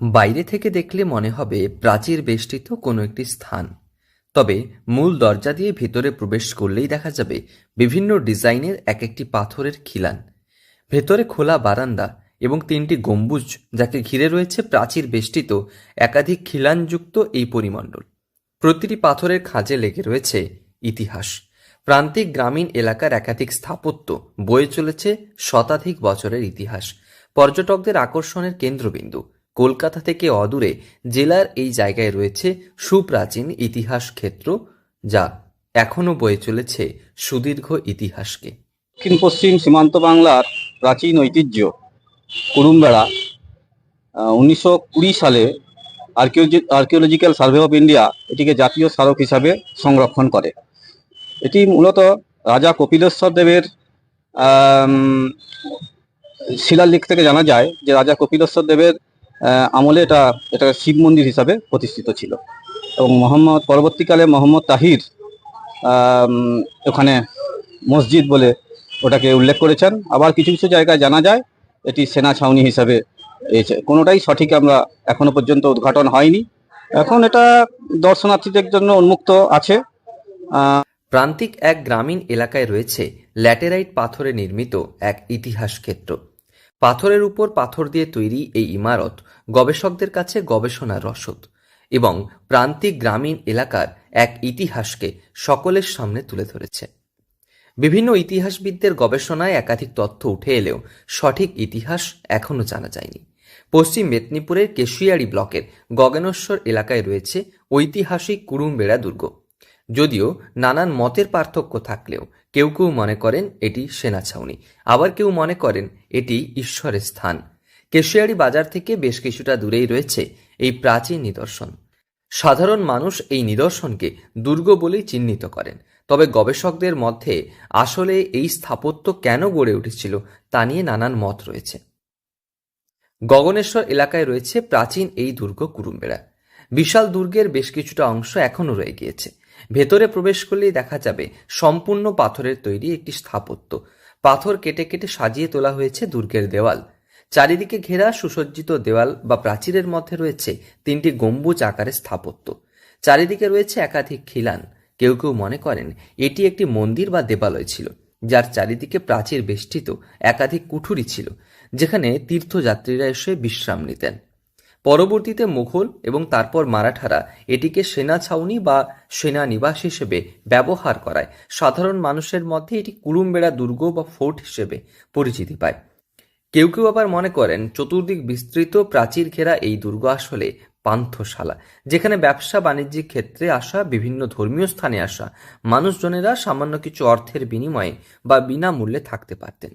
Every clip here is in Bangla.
বাইরে থেকে দেখলে মনে হবে প্রাচীর বেষ্টিত কোনো একটি স্থান। তবে মূল দরজা দিয়ে ভেতরে প্রবেশ করলেই দেখা যাবে বিভিন্ন ডিজাইনের এক একটি পাথরের খিলান। ভেতরে খোলা বারান্দা এবং তিনটি গম্বুজ, যাকে ঘিরে রয়েছে প্রাচীর বেষ্টিত একাধিক খিলানযুক্ত এই পরিমণ্ডল। প্রতিটি পাথরের খাঁজে লেগে রয়েছে ইতিহাস। প্রান্তিক গ্রামীণ এলাকার একাধিক স্থাপত্য বয়ে চলেছে শতাধিক বছরের ইতিহাস। পর্যটকদের আকর্ষণের কেন্দ্রবিন্দু। কলকাতা থেকে অদূরে জেলার এই জায়গায় রয়েছে সুপ্রাচীন ইতিহাস ক্ষেত্র, যা এখনো বয়ে চলেছে সুদীর্ঘ ইতিহাসকে। দক্ষিণ পশ্চিম সীমান্ত বাংলার প্রাচীন ঐতিহ্য কুরুমবেড়া 1920 সালে আর্কিওলজিক্যাল সার্ভে অফ ইন্ডিয়া এটিকে জাতীয় স্মারক হিসাবে সংরক্ষণ করে। এটি মূলত রাজা কপিলেশ্বর দেবের শিলালেখ থেকে জানা যায় যে রাজা কপিলেশ্বর দেবের আমলে এটা শিব মন্দির হিসাবে প্রতিষ্ঠিত ছিল এবং পরবর্তীকালে মোহাম্মদ তাহির ওখানে মসজিদ বলে ওটাকে উল্লেখ করেছেন। আবার কিছু কিছু জায়গায় জানা যায় এটি সেনা ছাউনি হিসাবে রয়েছে। কোনোটাই সঠিক আমরা এখনো পর্যন্ত উদ্ঘাটন হয়নি। এখন এটা দর্শনার্থীদের জন্য উন্মুক্ত আছে। প্রান্তিক এক গ্রামীণ এলাকায় রয়েছে ল্যাটেরাইট পাথরে নির্মিত এক ইতিহাস ক্ষেত্র। পাথরের উপর পাথর দিয়ে তৈরি এই ইমারত গবেষকদের কাছে গবেষণার রসদ এবং প্রান্তিক গ্রামীণ এলাকার এক ইতিহাসকে সকলের সামনে তুলে ধরেছে। বিভিন্ন ইতিহাসবিদদের গবেষণায় একাধিক তথ্য উঠে এলেও সঠিক ইতিহাস এখনো জানা যায়নি। পশ্চিম মেদিনীপুরের কেশিয়াড়ি ব্লকের গগনেশ্বর এলাকায় রয়েছে ঐতিহাসিক কুরুমবেড়া দুর্গ। যদিও নানান মতের পার্থক্য থাকলেও কেউ কেউ মনে করেন এটি সেনা ছাউনি, আবার কেউ মনে করেন এটি ঈশ্বরের স্থান। কেশিয়াড়ি বাজার থেকে বেশ কিছুটা দূরেই রয়েছে এই প্রাচীন নিদর্শন। সাধারণ মানুষ এই নিদর্শনকে দুর্গ বলেই চিহ্নিত করেন। তবে গবেষকদের মধ্যে আসলে এই স্থাপত্য কেন গড়ে উঠেছিল তা নিয়ে নানান মত রয়েছে। গগনেশ্বর এলাকায় রয়েছে প্রাচীন এই দুর্গ কুরুমবেড়া। বিশাল দুর্গের বেশ কিছুটা অংশ এখনো রয়ে গিয়েছে। ভেতরে প্রবেশ করলেই দেখা যাবে সম্পূর্ণ পাথরের তৈরি একটি স্থাপত্য। পাথর কেটে কেটে সাজিয়ে তোলা হয়েছে দুর্গের দেওয়াল। চারিদিকে ঘেরা সুসজ্জিত দেওয়াল বা প্রাচীরের মধ্যে রয়েছে তিনটি গম্বুজ আকারের স্থাপত্য। চারিদিকে রয়েছে একাধিক খিলান। কেউ কেউ মনে করেন এটি একটি মন্দির বা দেবালয় ছিল, যার চারিদিকে প্রাচীর বেষ্টিত একাধিক কুঠুরি ছিল, যেখানে তীর্থযাত্রীরা এসে বিশ্রাম নিতেন। পরবর্তীতে মুঘল এবং তারপর মারাঠারা এটিকে সেনা ছাউনি বা সেনা নিবাস হিসেবে ব্যবহার করায় সাধারণ মানুষের মধ্যে এটি কুরুমবেড়া দুর্গ বা ফোর্ট হিসেবে পরিচিতি পায়। কেউ কেউ আবার মনে করেন চতুর্দিক বিস্তৃত প্রাচীর ঘেরা এই দুর্গ আসলে পান্থশালা, যেখানে ব্যবসা বাণিজ্যিক ক্ষেত্রে আসা বিভিন্ন ধর্মীয় স্থানে আসা মানুষজনেরা সামান্য কিছু অর্থের বিনিময়ে বা বিনামূল্যে থাকতে পারতেন।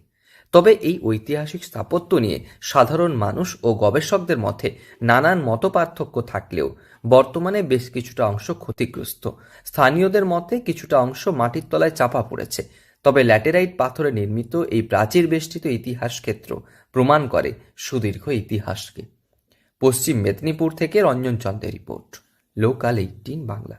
তবে এই ঐতিহাসিক স্থাপত্য নিয়ে সাধারণ মানুষ ও গবেষকদের মধ্যে নানান মতপার্থক্য থাকলেও বর্তমানে বেশ কিছুটা অংশ ক্ষতিগ্রস্ত। স্থানীয়দের মতে কিছুটা অংশ মাটির তলায় চাপা পড়েছে। তবে ল্যাটেরাইট পাথরে নির্মিত এই প্রাচীর বেষ্টিত ইতিহাস ক্ষেত্র প্রমাণ করে সুদীর্ঘ ইতিহাসকে। পশ্চিম মেদিনীপুর থেকে রঞ্জন চন্দ্রের রিপোর্ট, লোকাল 18 বাংলা।